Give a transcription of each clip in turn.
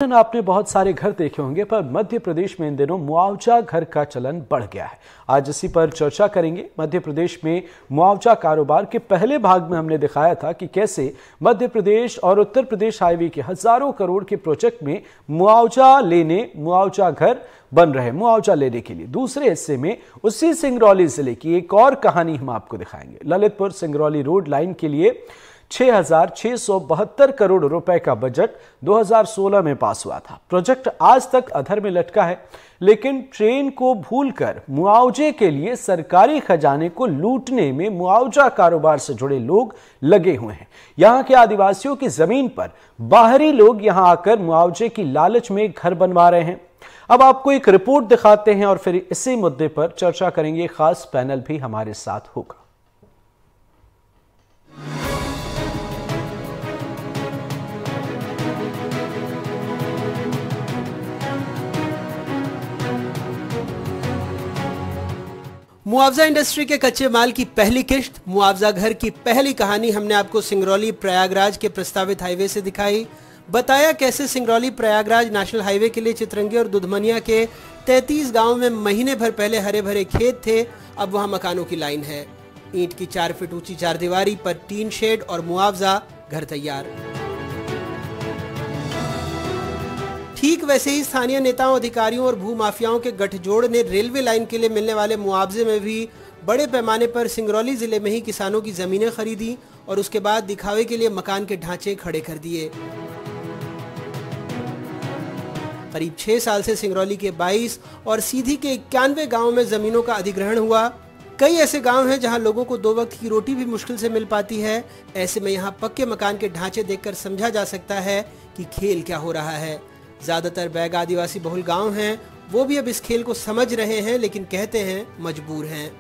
आपने बहुत सारे घर देखे होंगे, पर मध्य प्रदेश में इन दिनों मुआवजा घर का चलन बढ़ गया है। आज इसी पर चर्चा करेंगे। मध्य प्रदेश में मुआवजा कारोबार के पहले भाग में हमने दिखाया था कि कैसे मध्य प्रदेश और उत्तर प्रदेश हाईवे के हजारों करोड़ के प्रोजेक्ट में मुआवजा घर बन रहे। मुआवजा लेने के लिए दूसरे हिस्से में उसी सिंगरौली जिले की एक और कहानी हम आपको दिखाएंगे। ललितपुर सिंगरौली रोड लाइन के लिए 6,672 करोड़ रुपए का बजट 2016 में पास हुआ था। प्रोजेक्ट आज तक अधर में लटका है, लेकिन ट्रेन को भूलकर मुआवजे के लिए सरकारी खजाने को लूटने में मुआवजा कारोबार से जुड़े लोग लगे हुए हैं। यहां के आदिवासियों की जमीन पर बाहरी लोग यहां आकर मुआवजे की लालच में घर बनवा रहे हैं। अब आपको एक रिपोर्ट दिखाते हैं और फिर इसी मुद्दे पर चर्चा करेंगे। खास पैनल भी हमारे साथ होगा। मुआवजा इंडस्ट्री के कच्चे माल की पहली किश्त, मुआवजा घर की पहली कहानी हमने आपको सिंगरौली प्रयागराज के प्रस्तावित हाईवे से दिखाई। बताया कैसे सिंगरौली प्रयागराज नेशनल हाईवे के लिए चितरंगी और दुधमनिया के 33 गांव में महीने भर पहले हरे भरे खेत थे, अब वहां मकानों की लाइन है। ईंट की 4 फीट ऊंची चारदीवारी पर टीन शेड और मुआवजा घर तैयार। ठीक वैसे ही स्थानीय नेताओं, अधिकारियों और भूमाफियाओं के गठजोड़ ने रेलवे लाइन के लिए मिलने वाले मुआवजे में भी बड़े पैमाने पर सिंगरौली जिले में ही किसानों की जमीनें खरीदी और उसके बाद दिखावे के लिए मकान के ढांचे खड़े कर दिए। करीब 6 साल से सिंगरौली के 22 और सीधी के 91 गांवों में जमीनों का अधिग्रहण हुआ। कई ऐसे गांव हैं जहां लोगों को 2 वक्त की रोटी भी मुश्किल से मिल पाती है। ऐसे में यहां पक्के मकान के ढांचे देखकर समझा जा सकता है कि खेल क्या हो रहा है। ज्यादातर बैग आदिवासी बहुल गांव हैं, वो भी अब इस खेल को समझ रहे हैं, लेकिन कहते हैं मजबूर हैं।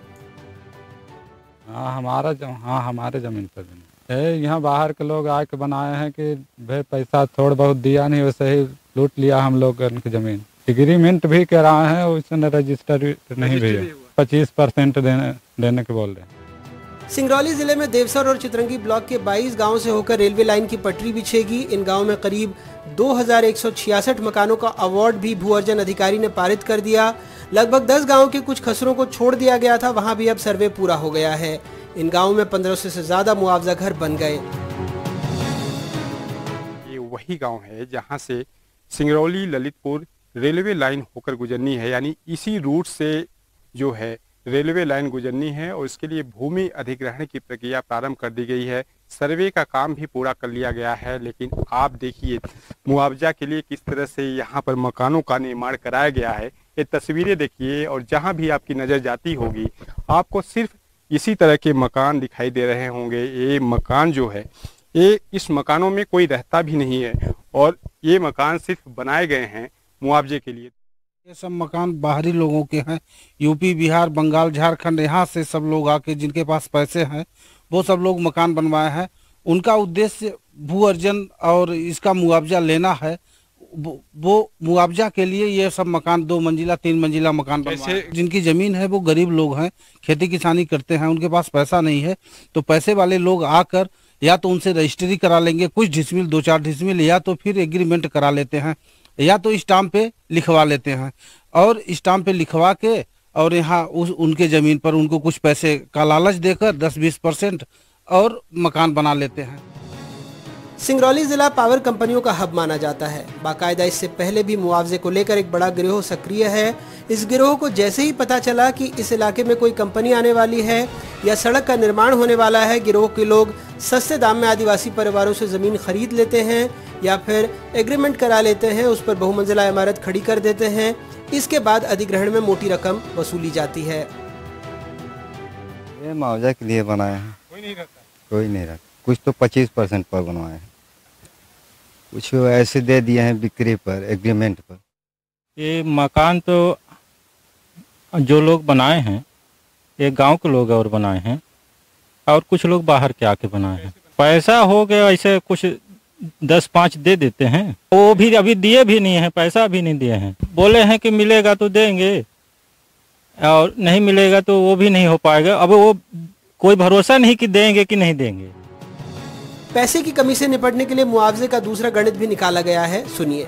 हमारे जमीन पर है। यहाँ बाहर के लोग आके बनाए हैं कि भाई पैसा थोड़ा बहुत दिया नहीं, वैसे ही लूट लिया हम लोग की जमीन। एग्रीमेंट भी करा है, उसने रजिस्टर नहीं भी 25% देने के बोल रहे हैं। सिंगरौली जिले में देवसर और चितरंगी ब्लॉक के 22 गांवों से होकर रेलवे लाइन की पटरी बिछेगी। इन गांवों में करीब 2166 मकानों का अवार्ड भी भू अर्जन अधिकारी ने पारित कर दिया। लगभग 10 गांवों के कुछ खसरों को छोड़ दिया गया था, वहां भी अब सर्वे पूरा हो गया है। इन गांवों में 1500 से ज्यादा मुआवजा घर बन गए। ये वही गाँव है जहाँ से सिंगरौली ललितपुर रेलवे लाइन होकर गुजरनी है, यानी इसी रूट से जो है रेलवे लाइन गुजरनी है और इसके लिए भूमि अधिग्रहण की प्रक्रिया प्रारंभ कर दी गई है। सर्वे का काम भी पूरा कर लिया गया है, लेकिन आप देखिए मुआवजा के लिए किस तरह से यहाँ पर मकानों का निर्माण कराया गया है। ये तस्वीरें देखिए और जहाँ भी आपकी नज़र जाती होगी आपको सिर्फ इसी तरह के मकान दिखाई दे रहे होंगे। ये मकान जो है, ये इस मकानों में कोई रहता भी नहीं है और ये मकान सिर्फ बनाए गए हैं मुआवजे के लिए। ये सब मकान बाहरी लोगों के हैं, यूपी, बिहार, बंगाल, झारखंड, यहाँ से सब लोग आके जिनके पास पैसे हैं वो सब लोग मकान बनवाए हैं। उनका उद्देश्य भू अर्जन और इसका मुआवजा लेना है। वो मुआवजा के लिए ये सब मकान 2 मंजिला 3 मंजिला मकान बनवाए। जिनकी जमीन है वो गरीब लोग हैं, खेती किसानी करते हैं, उनके पास पैसा नहीं है, तो पैसे वाले लोग आकर या तो उनसे रजिस्ट्री करा लेंगे कुछ डिसमिल 2-4 डिसमिल, या तो फिर एग्रीमेंट करा लेते हैं, या तो स्टाम्प पे लिखवा लेते हैं और स्टाम्प पे लिखवा के और यहाँ उनके ज़मीन पर उनको कुछ पैसे का लालच देकर 10-20% और मकान बना लेते हैं। सिंगरौली जिला पावर कंपनियों का हब माना जाता है। बाकायदा इससे पहले भी मुआवजे को लेकर एक बड़ा गिरोह सक्रिय है। इस गिरोह को जैसे ही पता चला कि इस इलाके में कोई कंपनी आने वाली है या सड़क का निर्माण होने वाला है, गिरोह के लोग सस्ते दाम में आदिवासी परिवारों से जमीन खरीद लेते हैं या फिर एग्रीमेंट करा लेते हैं, उस पर बहुमंजिला इमारत खड़ी कर देते हैं। इसके बाद अधिग्रहण में मोटी रकम वसूली जाती है। ये मुआवजा के लिए बनाए हैं, कोई नहीं रहता। कुछ तो 25% पर बनवाए हैं, कुछ ऐसे दे दिए हैं बिक्री पर, एग्रीमेंट पर। ये मकान तो जो लोग बनाए हैं ये गांव के लोग और बनाए हैं और कुछ लोग बाहर के आके बनाए हैं। पैसा हो गया ऐसे कुछ 10-5 दे देते हैं, वो भी अभी दिए भी नहीं है, पैसा भी नहीं दिए हैं। बोले हैं कि मिलेगा तो देंगे और नहीं मिलेगा तो वो भी नहीं हो पाएगा। अब वो कोई भरोसा नहीं कि देंगे कि नहीं देंगे। पैसे की कमी से निपटने के लिए मुआवजे का दूसरा गणित भी निकाला गया है, सुनिए।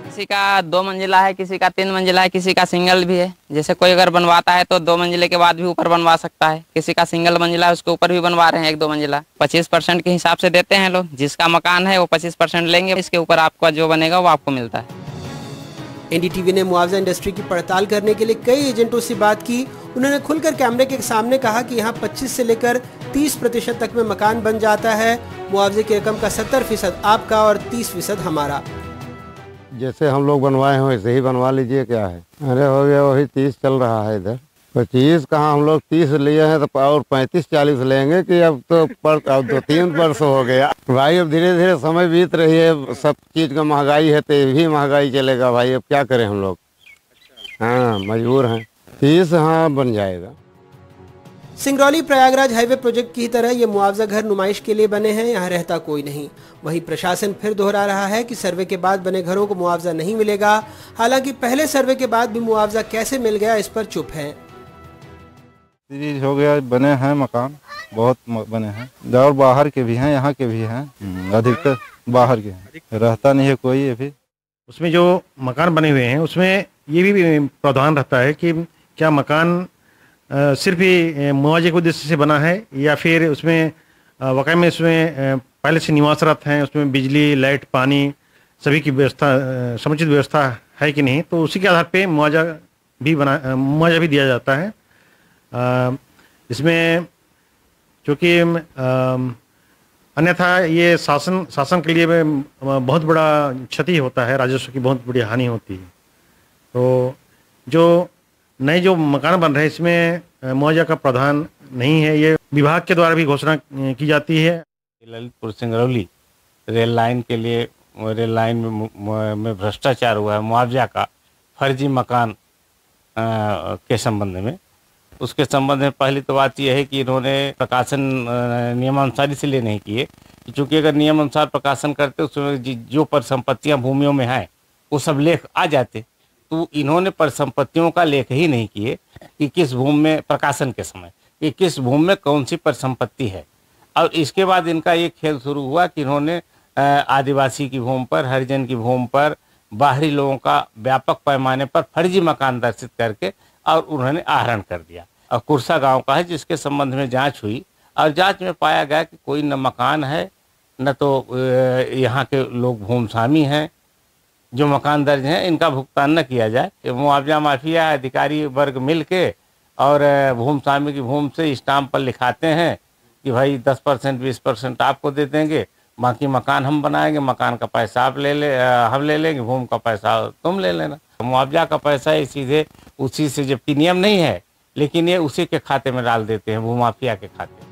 किसी का 2 मंजिला है, किसी का 3 मंजिला है, किसी का सिंगल भी है। जैसे कोई अगर बनवाता है तो 2 मंजिले के बाद भी ऊपर बनवा सकता है। किसी का सिंगल मंजिला है, उसके ऊपर भी बनवा रहे हैं 1-2 मंजिला। 25% के हिसाब से देते हैं लोग। जिसका मकान है वो 25% लेंगे, इसके ऊपर आपका जो बनेगा वो आपको मिलता है। एनडीटीवी ने मुआवजा इंडस्ट्री की पड़ताल करने के लिए कई एजेंटों से बात की। उन्होंने खुलकर कैमरे के सामने कहा कि यहाँ 25 से लेकर 30% तक में मकान बन जाता है। मुआवजे की रकम का 70% आपका और 30% हमारा। जैसे हम लोग बनवाए हैं वैसे ही बनवा लीजिए, क्या है। अरे हो गया, वही 30 चल रहा है इधर। 25 कहाँ, हम लोग 30 लिए हैं तो और 35-40 लेंगे कि अब तो अब 2-3 वर्ष हो गया भाई। अब धीरे धीरे समय बीत रही है, सब चीज का महंगाई है तो ये भी महंगाई चलेगा भाई। अब क्या करें हम लोग, हाँ मजबूर हैं। 30 हाँ बन जाएगा। सिंगरौली प्रयागराज हाईवे प्रोजेक्ट की तरह ये मुआवजा घर नुमाइश के लिए बने हैं, यहाँ रहता कोई नहीं। वहीं प्रशासन फिर दोहरा रहा है कि सर्वे के बाद बने घरों को मुआवजा नहीं मिलेगा। हालांकि पहले सर्वे के बाद भी मुआवजा कैसे मिल गया इस पर चुप है। हो गया, बने हैं मकान, बहुत बने हैं और बाहर के भी हैं, यहाँ के भी हैं, अधिकतर बाहर के हैं। रहता नहीं है कोई अभी। उसमें जो मकान बने हुए हैं उसमें ये भी प्रावधान रहता है कि क्या मकान सिर्फ ही मुआवजे के उद्देश्य से बना है या फिर उसमें वाकई में उसमें पहले से निवासरत हैं, उसमें बिजली, लाइट, पानी सभी की व्यवस्था, समुचित व्यवस्था है कि नहीं। तो उसी के आधार पे मुआवजा भी दिया जाता है। इसमें चूँकि अन्यथा ये शासन के लिए बहुत बड़ा क्षति होता है, राजस्व की बहुत बड़ी हानि होती है। तो जो नए जो मकान बन रहे हैं इसमें मुआवजा का प्रावधान नहीं है। ये विभाग के द्वारा भी घोषणा की जाती है। ललितपुर सिंगरौली रेल लाइन के लिए, रेल लाइन में भ्रष्टाचार हुआ है मुआवजा का, फर्जी मकान के संबंध में। उसके संबंध में पहली तो बात यह है कि इन्होंने प्रकाशन नियमानुसार इसलिए नहीं किए, क्योंकि अगर नियमानुसार प्रकाशन करते उसमें जो परिसंपत्तियां भूमियों में हैं वो सब लेख आ जाते। तो इन्होंने परिसंपत्तियों का लेख ही नहीं किए कि किस भूमि में, प्रकाशन के समय, कि किस भूमि में कौन सी परिसंपत्ति है। और इसके बाद इनका ये खेल शुरू हुआ कि इन्होंने आदिवासी की भूमि पर, हरिजन की भूमि पर, बाहरी लोगों का व्यापक पैमाने पर फर्जी मकान दर्शित करके और उन्होंने आहरण कर दिया। और कुरसा गांव का है जिसके संबंध में जांच हुई और जांच में पाया गया कि कोई न मकान है न तो यहाँ के लोग भूमि स्वामी हैं। जो मकान दर्ज हैं इनका भुगतान न किया जाए। मुआवजा माफिया अधिकारी वर्ग मिल के और भूमि स्वामी की भूमि से स्टाम्प पर लिखाते हैं कि भाई 10% 20% आपको दे देंगे, बाकी मकान हम बनाएंगे, मकान का पैसा आप हम ले लेंगे, भूमि का पैसा तुम ले लेना। मुआवजा का पैसा ये सीधे उसी से, जबकि नियम नहीं है, लेकिन ये उसी के खाते में डाल देते हैं, भूमाफिया के खाते।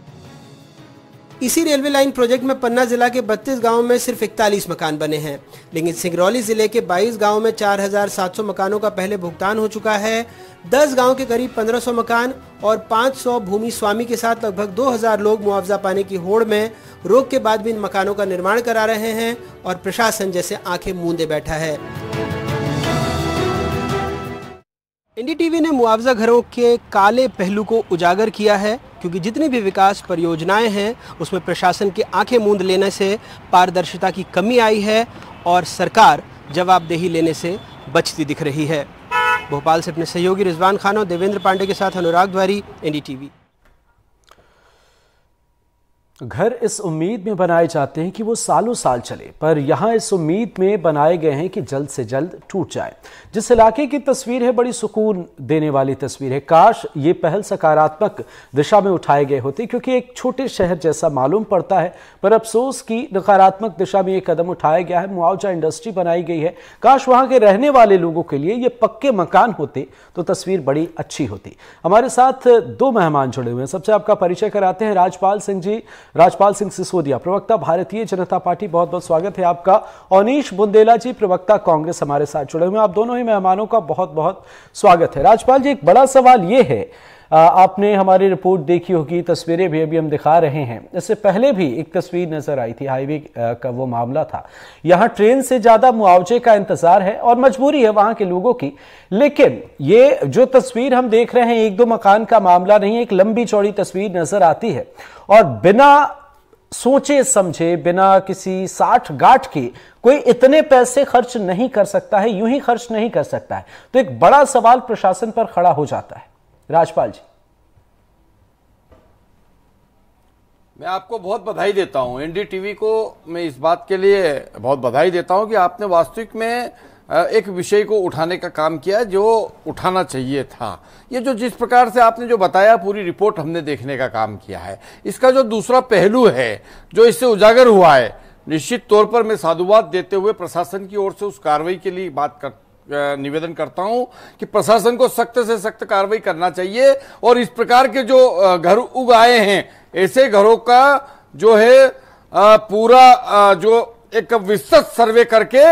इसी रेलवे लाइन प्रोजेक्ट में पन्ना जिला के 32 गांवों में सिर्फ 41 मकान बने हैं, लेकिन सिंगरौली जिले के 22 गांवों में 4700 मकानों का पहले भुगतान हो चुका है। 10 गांव के करीब 1500 मकान और 500 भूमि स्वामी के साथ लगभग 2000 लोग मुआवजा पाने की होड़ में रोक के बाद भी इन मकानों का निर्माण करा रहे हैं और प्रशासन जैसे आंखें मूंदे बैठा है। एनडीटीवी ने मुआवजा घरों के काले पहलू को उजागर किया है, क्योंकि जितनी भी विकास परियोजनाएं हैं उसमें प्रशासन की आंखें मूंद लेने से पारदर्शिता की कमी आई है और सरकार जवाबदेही लेने से बचती दिख रही है। भोपाल से अपने सहयोगी रिजवान खान और देवेंद्र पांडे के साथ अनुराग द्वारी, एनडीटीवी। घर इस उम्मीद में बनाए जाते हैं कि वो सालों साल चले, पर यहाँ इस उम्मीद में बनाए गए हैं कि जल्द से जल्द टूट जाए। जिस इलाके की तस्वीर है बड़ी सुकून देने वाली तस्वीर है। काश ये पहल सकारात्मक दिशा में उठाए गए होते, क्योंकि एक छोटे शहर जैसा मालूम पड़ता है, पर अफसोस की नकारात्मक दिशा में ये कदम उठाया गया है। मुआवजा इंडस्ट्री बनाई गई है। काश वहाँ के रहने वाले लोगों के लिए ये पक्के मकान होते तो तस्वीर बड़ी अच्छी होती। हमारे साथ 2 मेहमान जुड़े हुए हैं। सबसे आपका परिचय कराते हैं राजपाल सिंह जी। राजपाल सिंह सिसोदिया, प्रवक्ता भारतीय जनता पार्टी, बहुत बहुत स्वागत है आपका। अनीश बुंदेला जी, प्रवक्ता कांग्रेस, हमारे साथ जुड़े हुए हैं। आप दोनों ही मेहमानों का बहुत बहुत स्वागत है। राजपाल जी, एक बड़ा सवाल ये है आपने हमारी रिपोर्ट देखी होगी, तस्वीरें भी अभी हम दिखा रहे हैं। इससे पहले भी एक तस्वीर नजर आई थी, हाईवे का वो मामला था। यहाँ ट्रेन से ज्यादा मुआवजे का इंतजार है और मजबूरी है वहां के लोगों की। लेकिन ये जो तस्वीर हम देख रहे हैं, एक दो मकान का मामला नहीं है, एक लंबी चौड़ी तस्वीर नजर आती है। और बिना सोचे समझे, बिना किसी साठ गांठ के कोई इतने पैसे खर्च नहीं कर सकता है, यूं ही खर्च नहीं कर सकता है। तो एक बड़ा सवाल प्रशासन पर खड़ा हो जाता है। राजपाल जी, मैं आपको बहुत बधाई देता हूं, एनडीटीवी को मैं इस बात के लिए बहुत बधाई देता हूं कि आपने वास्तविक में एक विषय को उठाने का काम किया जो उठाना चाहिए था। ये जो जिस प्रकार से आपने जो बताया, पूरी रिपोर्ट हमने देखने का काम किया है। इसका जो दूसरा पहलू है जो इससे उजागर हुआ है, निश्चित तौर पर मैं साधुवाद देते हुए प्रशासन की ओर से उस कार्रवाई के लिए निवेदन करता हूं कि प्रशासन को सख्त से सख्त कार्रवाई करना चाहिए और इस प्रकार के जो घर उग आए हैं, ऐसे घरों का जो है पूरा जो एक विस्तृत सर्वे करके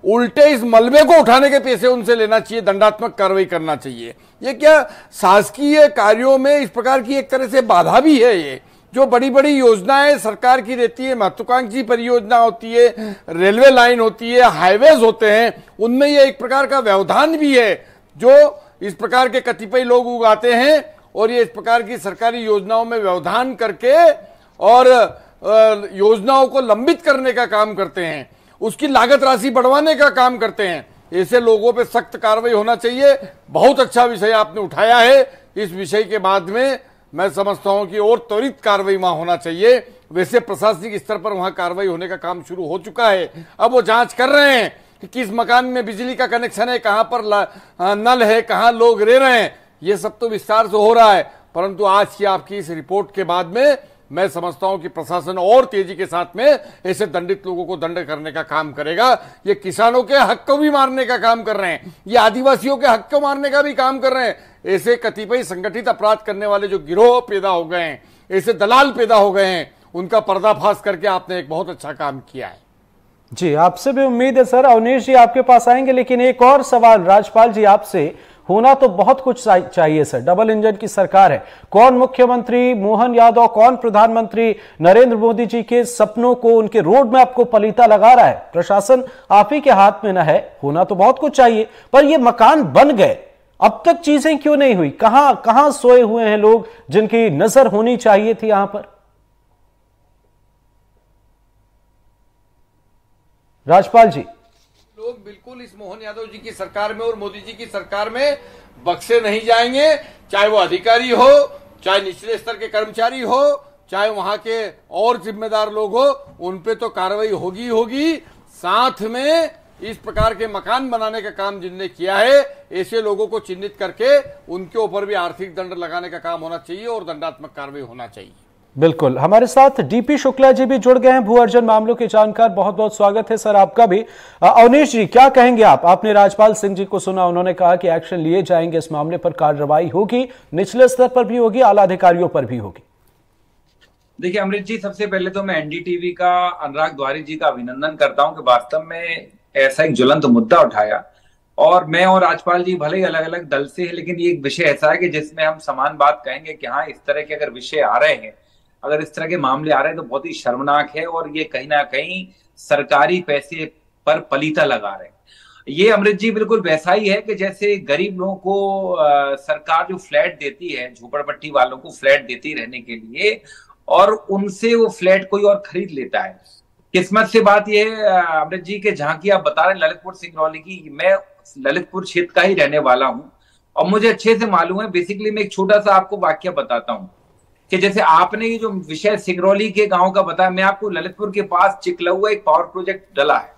उल्टे इस मलबे को उठाने के पैसे उनसे लेना चाहिए, दंडात्मक कार्रवाई करना चाहिए। ये क्या शासकीय कार्यों में इस प्रकार की एक तरह से बाधा भी है। ये जो बड़ी बड़ी योजनाएं सरकार की रहती है, महत्वाकांक्षी परियोजना होती है, रेलवे लाइन होती है, हाईवेज होते हैं, उनमें ये एक प्रकार का व्यवधान भी है जो इस प्रकार के कतिपय लोग उगाते हैं और ये इस प्रकार की सरकारी योजनाओं में व्यवधान करके और योजनाओं को लंबित करने का काम करते हैं, उसकी लागत राशि बढ़वाने का काम करते हैं। ऐसे लोगों पे सख्त कार्रवाई होना चाहिए। बहुत अच्छा विषय आपने उठाया है। इस विषय के बाद में मैं समझता हूं कि और त्वरित कार्रवाई वहां होना चाहिए। वैसे प्रशासनिक स्तर पर वहां कार्रवाई होने का काम शुरू हो चुका है। अब वो जांच कर रहे हैं कि किस मकान में बिजली का कनेक्शन है, कहां पर नल है, कहां लोग रह रहे हैं। ये सब तो विस्तार से हो रहा है, परंतु आज की आपकी इस रिपोर्ट के बाद में मैं समझता हूं कि प्रशासन और तेजी के साथ में ऐसे दंडित लोगों को दंड करने का काम करेगा। ये किसानों के हक को भी मारने का काम कर रहे हैं, ये आदिवासियों के हक को मारने का भी काम कर रहे हैं। ऐसे कतिपय संगठित अपराध करने वाले जो गिरोह पैदा हो गए हैं, ऐसे दलाल पैदा हो गए हैं, उनका पर्दाफाश करके आपने एक बहुत अच्छा काम किया है। जी, आपसे भी उम्मीद है सर। अवनीश जी आपके पास आएंगे, लेकिन एक और सवाल राजपाल जी आपसे। होना तो बहुत कुछ चाहिए सर, डबल इंजन की सरकार है। कौन मुख्यमंत्री मोहन यादव, कौन प्रधानमंत्री नरेंद्र मोदी जी के सपनों को, उनके रोड मैप को पलीता लगा रहा है? प्रशासन आप ही के हाथ में न है। होना तो बहुत कुछ चाहिए, पर ये मकान बन गए, अब तक चीजें क्यों नहीं हुई? कहां सोए हुए हैं लोग जिनकी नजर होनी चाहिए थी यहां पर? राजपाल जी, लोग बिल्कुल इस मोहन यादव जी की सरकार में और मोदी जी की सरकार में बख्शे नहीं जाएंगे। चाहे वो अधिकारी हो, चाहे निचले स्तर के कर्मचारी हो, चाहे वहां के और जिम्मेदार लोग हो, उन पे तो कार्रवाई होगी होगी। साथ में इस प्रकार के मकान बनाने का काम जिनने किया है, ऐसे लोगों को चिन्हित करके उनके ऊपर भी आर्थिक दंड लगाने का काम होना चाहिए और दंडात्मक कार्रवाई होना चाहिए। बिल्कुल। हमारे साथ डीपी शुक्ला जी भी जुड़ गए हैं, भू अर्जन मामलों के जानकार। बहुत बहुत स्वागत है सर आपका भी। अवनीश जी, क्या कहेंगे आप? आपने राजपाल सिंह जी को सुना, उन्होंने कहा कि एक्शन लिए जाएंगे, इस मामले पर कार्रवाई होगी, निचले स्तर पर भी होगी, आला अधिकारियों पर भी होगी। देखिए अमृत जी, सबसे पहले तो मैं एनडीटीवी का अनुराग द्वारी जी का अभिनंदन करता हूं कि वास्तव में ऐसा एक ज्वलंत मुद्दा उठाया। और मैं और राजपाल जी भले ही अलग अलग दल से है, लेकिन ये एक विषय ऐसा है कि जिसमें हम समान बात कहेंगे कि हाँ, इस तरह के अगर विषय आ रहे हैं, अगर इस तरह के मामले आ रहे हैं तो बहुत ही शर्मनाक है और ये कहीं ना कहीं सरकारी पैसे पर पलीता लगा रहे हैं। ये अमृत जी बिल्कुल वैसा ही है कि जैसे गरीब लोगों को सरकार जो फ्लैट देती है, झोपड़पट्टी वालों को फ्लैट देती रहने के लिए, और उनसे वो फ्लैट कोई और खरीद लेता है। किस्मत से बात यह है अमृत जी के जहां की आप बता रहे हैं ललितपुर सिंगरौली की, मैं ललितपुर क्षेत्र का ही रहने वाला हूं और मुझे अच्छे से मालूम है। बेसिकली मैं एक छोटा सा आपको वाक्य बताता हूं कि जैसे आपने ये जो विषय सिंगरौली के गांव का बताया, मैं आपको ललितपुर के पास चिकलौआ एक पावर प्रोजेक्ट डला है,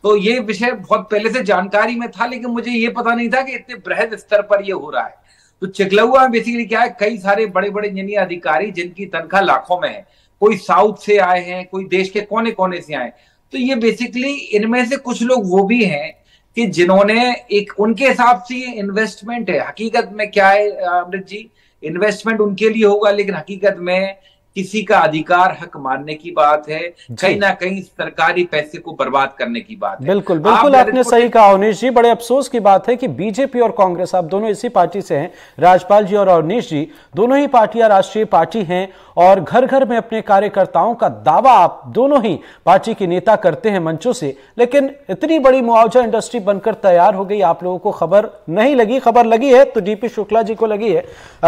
तो ये विषय बहुत पहले से जानकारी में था, लेकिन मुझे ये पता नहीं था कि इतने बृहद स्तर पर ये हो रहा है। तो चिकलौआ में बेसिकली क्या है, कई सारे बड़े बड़े इंजीनियर अधिकारी जिनकी तनख्वाह लाखों में है, कोई साउथ से आए हैं, कोई देश के कोने कोने से आए। तो ये बेसिकली इनमें से कुछ लोग वो भी हैं कि जिन्होंने एक उनके हिसाब से ये इन्वेस्टमेंट है। हकीकत में क्या है अमृत जी, इन्वेस्टमेंट उनके लिए होगा, लेकिन हकीकत में किसी का अधिकार हक मारने की बात है, कहीं ना कहीं सरकारी पैसे को बर्बाद करने की बात है। बिल्कुल बिल्कुल आपने सही कहा अवनीश जी। बड़े अफसोस की बात है कि बीजेपी और कांग्रेस, आप दोनों इसी पार्टी से हैं, राजपाल जी और अवनीश जी, दोनों ही पार्टियां राष्ट्रीय पार्टी हैं और घर घर में अपने कार्यकर्ताओं का दावा आप दोनों ही पार्टी के नेता करते हैं मंचों से, लेकिन इतनी बड़ी मुआवजा इंडस्ट्री बनकर तैयार हो गई, आप लोगों को खबर नहीं लगी। खबर लगी है तो डीपी शुक्ला जी को लगी है।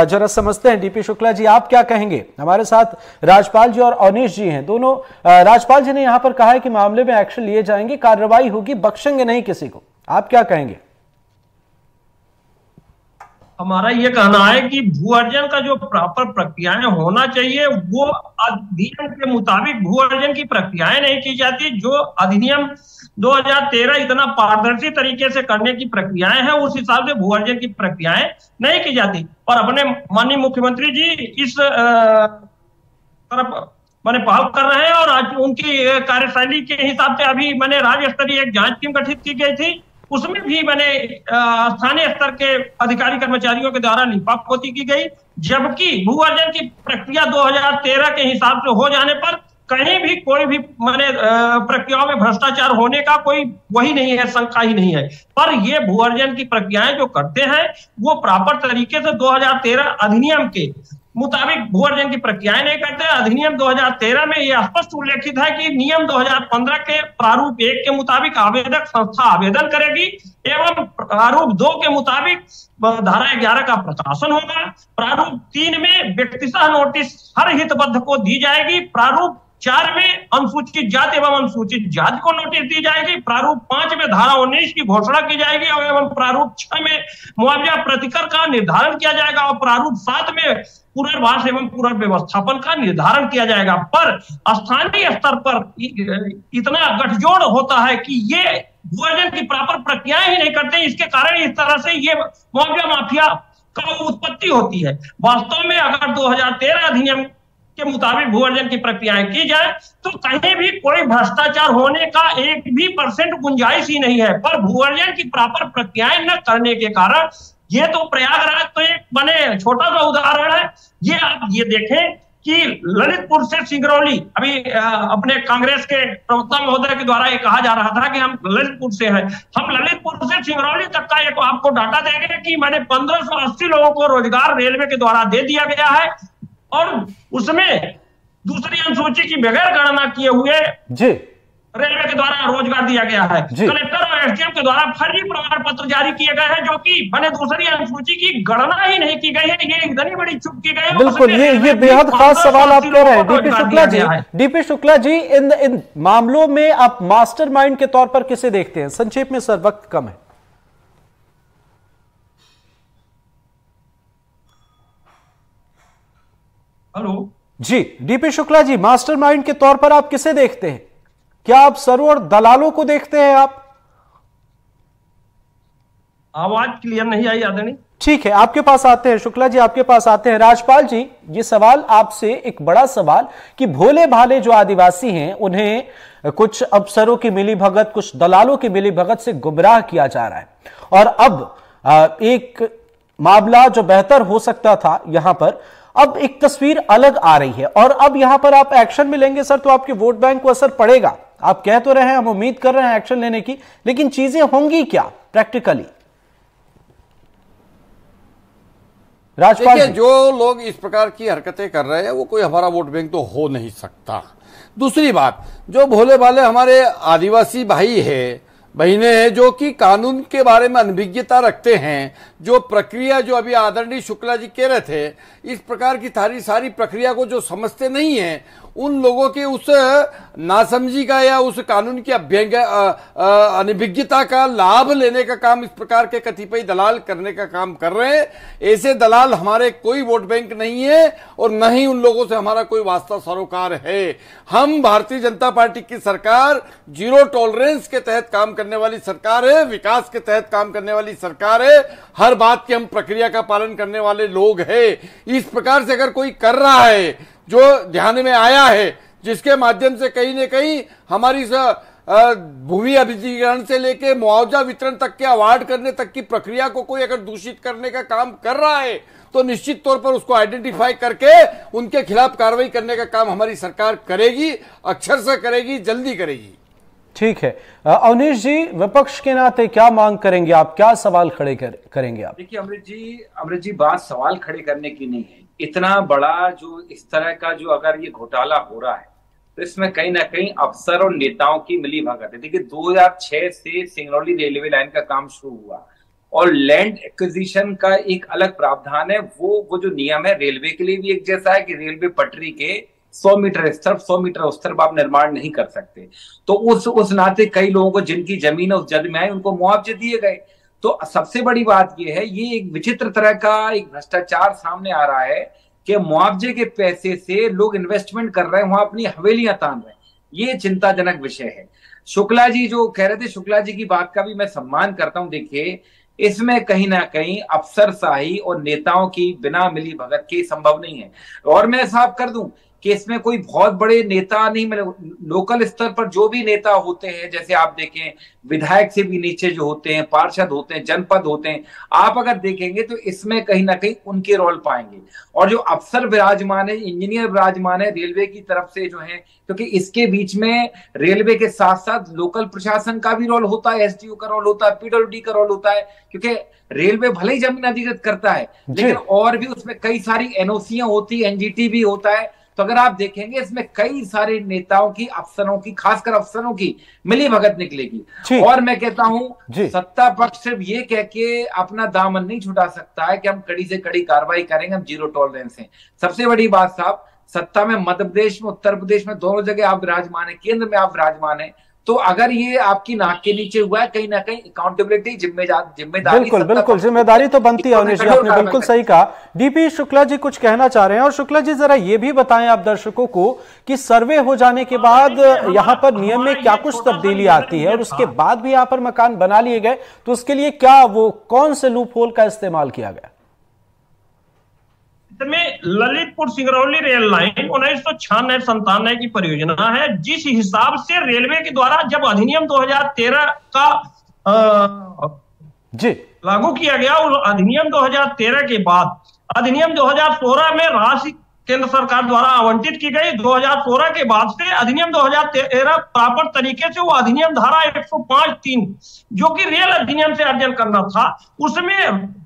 जरा समझते हैं डीपी शुक्ला जी, आप क्या कहेंगे? हमारे साथ राजपाल जी और अवनीश जी हैं दोनों। राजपाल जी ने यहां पर कहा है कि मामले में एक्शन लिए जाएंगे, कार्रवाई होगी, बख्शेंगे नहीं किसी को। आप क्या कहेंगे? हमारा ये कहना है कि भू अर्जन का जो प्रॉपर प्रक्रियाएं होना चाहिए वो अधिनियम के मुताबिक भू अर्जन की प्रक्रियाएं नहीं की जाती। जो अधिनियम 2013 इतना पारदर्शी तरीके से करने की प्रक्रियाएं हैं, उस हिसाब से भू अर्जन की प्रक्रियाएं नहीं की जाती। और अपने माननीय मुख्यमंत्री जी इस तरफ मैंने पहल कर रहे हैं और आज उनकी कार्यशैली के हिसाब से अभी मैंने राज्य स्तरीय एक जांच टीम गठित की गई थी, उसमें भी मैंने स्थानीय स्तर के अधिकारी कर्मचारियों के द्वारा लिपापोती की गई। जबकि भू अर्जन की प्रक्रिया 2013 के हिसाब से हो जाने पर कहीं भी कोई भी मैंने प्रक्रियाओं में भ्रष्टाचार होने का कोई वही नहीं है, शंका ही नहीं है। पर ये भू अर्जन की प्रक्रियाएं जो करते हैं वो प्रॉपर तरीके से 2013 अधिनियम के मुताबिक भू अर्जन की प्रक्रियाएं नहीं करते। अधिनियम 2013 में यह स्पष्ट उल्लेखित है कि नियम 2015 के प्रारूप 1 के मुताबिक आवेदक संस्था आवेदन करेगी एवं प्रारूप 2 के मुताबिक धारा 11 का प्रकाशन होगा। प्रारूप 3 में व्यक्तिशः नोटिस हर हितबद्ध को दी जाएगी। प्रारूप 4 में अनुसूचित जाति एवं अनुसूचित जाति को नोटिस दी जाएगी। प्रारूप 5 में धारा 19 की घोषणा की जाएगी और एवं प्रारूप 6 में मुआवजा प्रतिकर का निर्धारण किया जाएगा और प्रारूप 7 में पुनर्वास एवं पुनर्व्यवस्थापन का निर्धारण किया जाएगा। पर स्थानीय स्तर पर इतना गठजोड़ होता है कि ये भू अर्जन की प्रॉपर प्रक्रियाएं ही नहीं करते, इसके कारण इस तरह से ये मुआवजा माफिया का उत्पत्ति होती है। वास्तव में अगर 2013 अधिनियम के मुताबिक भू अर्जन की प्रक्रियाएं की जाए तो कहीं भी कोई भ्रष्टाचार होने का 1% गुंजाइश ही नहीं है। पर भू अर्जन की प्रॉपर प्रक्रियाएं न करने के कारण ये तो प्रयागराज तो एक बने छोटा सा उदाहरण है। ये आप ये देखें कि ललितपुर से सिंगरौली, अभी अपने कांग्रेस के प्रवक्ता महोदय के द्वारा ये कहा जा रहा था कि हम ललितपुर से हैं। हम ललितपुर से सिंगरौली तक का एक आपको डाटा देंगे कि मैंने 1580 लोगों को रोजगार रेलवे के द्वारा दे दिया गया है और उसमें दूसरी अनुसूची की बगैर गणना किए हुए जी रेलवे के द्वारा रोजगार दिया गया है। कलेक्टर और एसडीएम के द्वारा फर्जी प्रमाण पत्र जारी किए गए हैं जो कि मैंने दूसरी अनुसूची की गणना ही नहीं की गई है। ये इतनी बड़ी चूक की गई है। बिल्कुल, ये बेहद खास सवाल आप कह रहे हैं डीपी शुक्ला जी। डीपी शुक्ला जी, इन मामलों में आप मास्टरमाइंड के तौर पर किसे देखते हैं? संक्षेप में सर, वक्त कम है। हेलो जी, डीपी शुक्ला जी, मास्टरमाइंड के तौर पर आप किसे देखते हैं? क्या आप सरों और दलालों को देखते हैं? आप आवाज क्लियर नहीं आई आदरणीय। ठीक है, आपके पास आते हैं शुक्ला जी, आपके पास आते हैं। राजपाल जी, ये सवाल आपसे एक बड़ा सवाल कि भोले भाले जो आदिवासी हैं उन्हें कुछ अफसरों की मिलीभगत, कुछ दलालों की मिलीभगत से गुमराह किया जा रहा है और अब एक मामला जो बेहतर हो सकता था यहां पर, अब एक तस्वीर अलग आ रही है और अब यहां पर आप एक्शन में लेंगे सर तो आपके वोट बैंक को असर पड़ेगा। आप कह तो रहे हैं, हम उम्मीद कर रहे हैं एक्शन लेने की, लेकिन चीजें होंगी क्या प्रैक्टिकली? राजपाल जी, जो लोग इस प्रकार की हरकतें कर रहे हैं वो कोई हमारा वोट बैंक तो हो नहीं सकता। दूसरी बात, जो भोले भाले हमारे आदिवासी भाई है, बहनें हैं, जो कि कानून के बारे में अनभिज्ञता रखते हैं, जो प्रक्रिया जो अभी आदरणीय शुक्ला जी कह रहे थे, इस प्रकार की सारी प्रक्रिया को जो समझते नहीं है, उन लोगों के उस नासमझी का या उस कानून की अनभिज्ञता का लाभ लेने का काम इस प्रकार के कतिपय दलाल करने का काम कर रहे हैं। ऐसे दलाल हमारे कोई वोट बैंक नहीं है और न ही उन लोगों से हमारा कोई वास्ता सरोकार है। हम भारतीय जनता पार्टी की सरकार जीरो टॉलरेंस के तहत काम करने वाली सरकार है, विकास के तहत काम करने वाली सरकार है, हर बात की हम प्रक्रिया का पालन करने वाले लोग हैं। इस प्रकार से अगर कोई कर रहा है जो ध्यान में आया है, जिसके माध्यम से कहीं न कहीं हमारी भूमि अधिग्रहण से लेके मुआवजा वितरण तक के अवार्ड करने तक की प्रक्रिया को कोई अगर दूषित करने का काम कर रहा है तो निश्चित तौर पर उसको आइडेंटिफाई करके उनके खिलाफ कार्रवाई करने का काम हमारी सरकार करेगी, अक्षर से करेगी, जल्दी करेगी। ठीक है अवनीश जी, विपक्ष के नाते क्या मांग करेंगे आप, क्या सवाल खड़े करेंगे आप? देखिए अमृत जी बात सवाल खड़े करने की नहीं है। इतना बड़ा जो इस तरह का जो अगर ये घोटाला हो रहा है तो इसमें कहीं ना कहीं अफसर और नेताओं की मिली भगत है। देखिए 2006 से सिंगरौली रेलवे लाइन का काम शुरू हुआ और लैंड एक्विजिशन का एक अलग प्रावधान है। वो जो नियम है रेलवे के लिए भी एक जैसा है कि रेलवे पटरी के 100 मीटर इस तरफ 100 मीटर उस तरफ आप निर्माण नहीं कर सकते। तो उस नाते कई लोगों को जिनकी जमीन उस जद में है उनको मुआवजे दिए गए। तो सबसे बड़ी बात यह है, ये एक विचित्र तरह का एक भ्रष्टाचार सामने आ रहा है कि मुआवजे के पैसे से लोग इन्वेस्टमेंट कर रहे हैं, वहां अपनी हवेलियां तान रहे हैं। ये चिंताजनक विषय है। शुक्ला जी जो कह रहे थे, शुक्ला जी की बात का भी मैं सम्मान करता हूं। देखिए इसमें कहीं ना कहीं अफसरशाही और नेताओं की बिना मिली भगत के संभव नहीं है। और मैं साफ कर दूं कि इसमें कोई बहुत बड़े नेता नहीं मिले। लोकल स्तर पर जो भी नेता होते हैं, जैसे आप देखें विधायक से भी नीचे जो होते हैं, पार्षद होते हैं, जनपद होते हैं, आप अगर देखेंगे तो इसमें कहीं ना कहीं उनके रोल पाएंगे। और जो अफसर विराजमान है, इंजीनियर विराजमान है रेलवे की तरफ से जो है, क्योंकि इसके बीच में रेलवे के साथ साथ लोकल प्रशासन का भी रोल होता है, एसडीओ का रोल होता है, पीडब्ल्यूडी का रोल होता है, क्योंकि रेलवे भले ही जमीन अधिकृत करता है लेकिन और भी उसमें कई सारी एनओसीयां होती है, एनजीटी भी होता है। तो अगर आप देखेंगे इसमें कई सारे नेताओं की, अफसरों की, खासकर अफसरों की मिली भगत निकलेगी। और मैं कहता हूं सत्ता पक्ष सिर्फ ये कह के अपना दामन नहीं छुटा सकता है कि हम कड़ी से कड़ी कार्रवाई करेंगे, हम जीरो टॉलरेंस हैं। सबसे बड़ी बात साहब, सत्ता में मध्य प्रदेश में, उत्तर प्रदेश में, दोनों जगह आप विराजमान है, केंद्र में आप विराजमान है। तो अगर ये आपकी नाक के नीचे हुआ है, कहीं ना कहीं अकाउंटेबिलिटी, जिम्मेदारी बिल्कुल जिम्मेदारी तो बनती है। अवनीश जी आपने बिल्कुल सही कहा। डीपी शुक्ला जी कुछ कहना चाह रहे हैं। और शुक्ला जी जरा ये भी बताएं आप दर्शकों को कि सर्वे हो जाने के बाद यहाँ पर नियम में क्या कुछ तब्दीली आती है और उसके बाद भी यहाँ पर मकान बना लिए गए तो उसके लिए क्या वो कौन से लूप होल का इस्तेमाल किया गया? में ललितपुर सिंगरौली रेल लाइन 1996-97 की परियोजना है। जिस हिसाब से रेलवे के द्वारा जब अधिनियम 2013 का लागू किया गया, उस अधिनियम 2013 के बाद अधिनियम 2016 में राशि केंद्र सरकार द्वारा आवंटित की गई। 2016 के बाद से अधिनियम 2013 प्रॉपर तरीके से वो अधिनियम धारा 105(3) जो कि रेल अधिनियम से अर्जन करना था, उसमें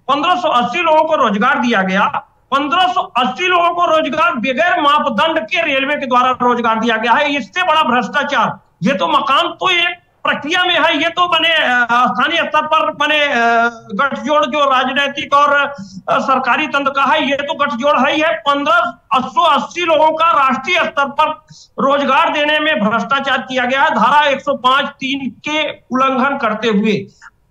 1580 लोगों को रोजगार दिया गया। 1580 लोगों को रोजगार बगैर मापदंड के रेलवे के द्वारा रोजगार दिया गया है। इससे बड़ा भ्रष्टाचार, ये तो मकान तो एक प्रक्रिया में है, ये तो बने स्थानीय स्तर पर बने गठजोड़ जो राजनीतिक और सरकारी तंत्र का है, ये तो गठजोड़ है ही है। 1580 लोगों का राष्ट्रीय स्तर पर रोजगार देने में भ्रष्टाचार किया गया है, धारा 105(3) के उल्लंघन करते हुए।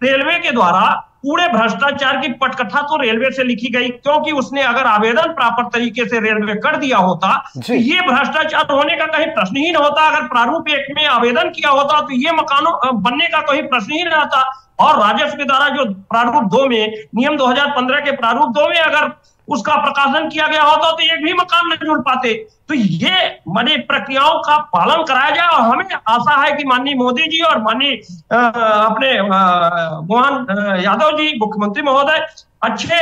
रेलवे के द्वारा पूरे भ्रष्टाचार की पटकथा तो रेलवे से लिखी गई, क्योंकि उसने अगर आवेदन प्रॉपर तरीके से रेलवे कर दिया होता तो ये भ्रष्टाचार होने का कहीं प्रश्न ही न होता। अगर प्रारूप 1 में आवेदन किया होता तो ये मकानों बनने का कोई प्रश्न ही नहीं आता। और राजस्व के द्वारा जो प्रारूप 2 में, नियम 2015 के प्रारूप 2 में अगर उसका प्रकाशन किया गया होता तो एक भी मकान नहीं जुड़ पाते। तो ये बड़ी प्रक्रियाओं का पालन कराया जाए और हमें आशा है कि माननीय मोदी जी और माननीय अपने मोहन यादव जी मुख्यमंत्री महोदय अच्छे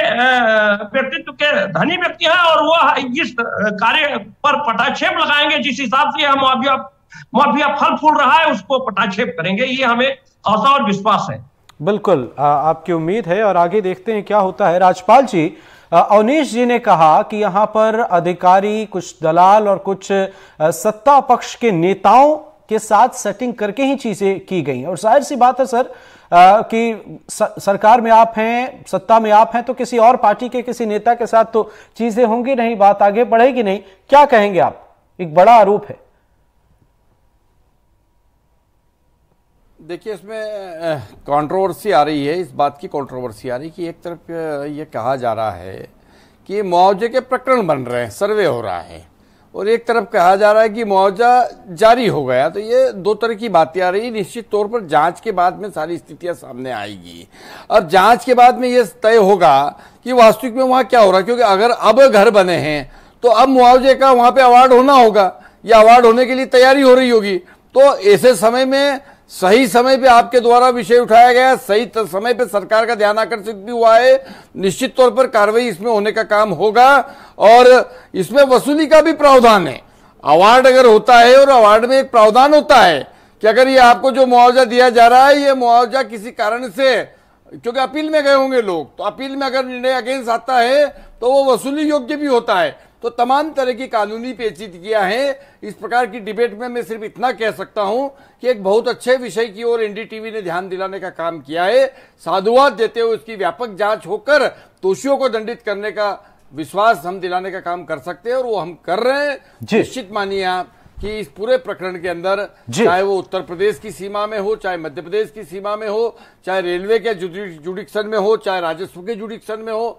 व्यक्तित्व के धनी व्यक्ति हैं और वो इस कार्य पर पटाक्षेप लगाएंगे। जिस हिसाब से हम मुआवजा फल फूल रहा है उसको पटाक्षेप करेंगे, ये हमें आशा और विश्वास है। बिल्कुल आपकी उम्मीद है और आगे देखते हैं क्या होता है। राजपाल जी, अवनीश जी ने कहा कि यहां पर अधिकारी, कुछ दलाल और कुछ सत्ता पक्ष के नेताओं के साथ सेटिंग करके ही चीजें की गई और जाहिर सी बात है सर कि सरकार में आप हैं, सत्ता में आप हैं, तो किसी और पार्टी के किसी नेता के साथ तो चीजें होंगी नहीं, बात आगे बढ़ेगी नहीं। क्या कहेंगे आप? एक बड़ा आरोप है। देखिए इसमें कंट्रोवर्सी आ रही है, इस बात की कंट्रोवर्सी आ रही है कि एक तरफ ये कहा जा रहा है कि मुआवजे के प्रकरण बन रहे हैं, सर्वे हो रहा है, और एक तरफ कहा जा रहा है कि मुआवजा जारी हो गया। तो ये दो तरह की बातें आ रही है। निश्चित तौर पर जांच के बाद में सारी स्थितियां सामने आएगी और जांच के बाद में ये तय होगा कि वास्तविक में वहां क्या हो रहा है। क्योंकि अगर अब घर बने हैं तो अब मुआवजे का वहां पे अवार्ड होना होगा या अवार्ड होने के लिए तैयारी हो रही होगी। तो ऐसे समय में सही समय पे आपके द्वारा विषय उठाया गया, सही समय पे सरकार का ध्यान आकर्षित भी हुआ है। निश्चित तौर पर कार्रवाई इसमें होने का काम होगा और इसमें वसूली का भी प्रावधान है। अवार्ड अगर होता है और अवार्ड में एक प्रावधान होता है कि अगर ये आपको जो मुआवजा दिया जा रहा है, ये मुआवजा किसी कारण से, क्योंकि अपील में गए होंगे लोग, तो अपील में अगर निर्णय अगेंस्ट आता है तो वो वसूली योग्य भी होता है। तो तमाम तरह की कानूनी पेचीदगियां हैं। इस प्रकार की डिबेट में मैं सिर्फ इतना कह सकता हूं कि एक बहुत अच्छे विषय की ओर एनडीटीवी ने ध्यान दिलाने का काम किया है। साधुवाद देते हुए उसकी व्यापक जांच होकर दोषियों को दंडित करने का विश्वास हम दिलाने का काम कर सकते हैं और वो हम कर रहे हैं। निश्चित मानिए आप कि इस पूरे प्रकरण के अंदर, चाहे वो उत्तर प्रदेश की सीमा में हो, चाहे मध्य प्रदेश की सीमा में हो, चाहे रेलवे के जुडिक्शन में हो, चाहे राजस्व के जुडिक्शन में हो,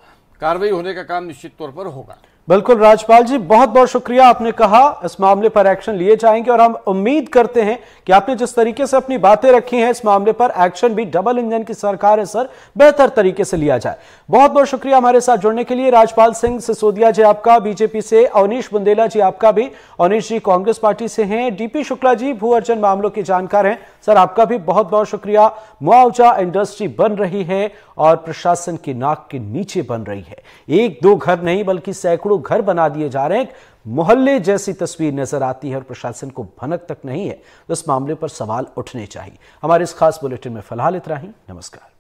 कार्रवाई होने का काम निश्चित तौर पर होगा। बिल्कुल राजपाल जी, बहुत बहुत शुक्रिया। आपने कहा इस मामले पर एक्शन लिए जाएंगे और हम उम्मीद करते हैं कि आपने जिस तरीके से अपनी बातें रखी हैं, इस मामले पर एक्शन भी डबल इंजन की सरकार है सर, बेहतर तरीके से लिया जाए। बहुत बहुत शुक्रिया हमारे साथ जुड़ने के लिए। राजपाल सिंह सिसोदिया जी आपका बीजेपी से, अवनीश बुंदेला जी आपका भी, अवनीश जी कांग्रेस पार्टी से हैं, डीपी शुक्ला जी भू अर्जन मामलों के जानकार हैं, सर आपका भी बहुत बहुत शुक्रिया। मुआवजा इंडस्ट्री बन रही है और प्रशासन की नाक के नीचे बन रही है। एक दो घर नहीं बल्कि सैकड़ों घर बना दिए जा रहे हैं, मोहल्ले जैसी तस्वीर नजर आती है और प्रशासन को भनक तक नहीं है। इस मामले पर सवाल उठने चाहिए। हमारे इस खास बुलेटिन में फिलहाल इतना ही। नमस्कार।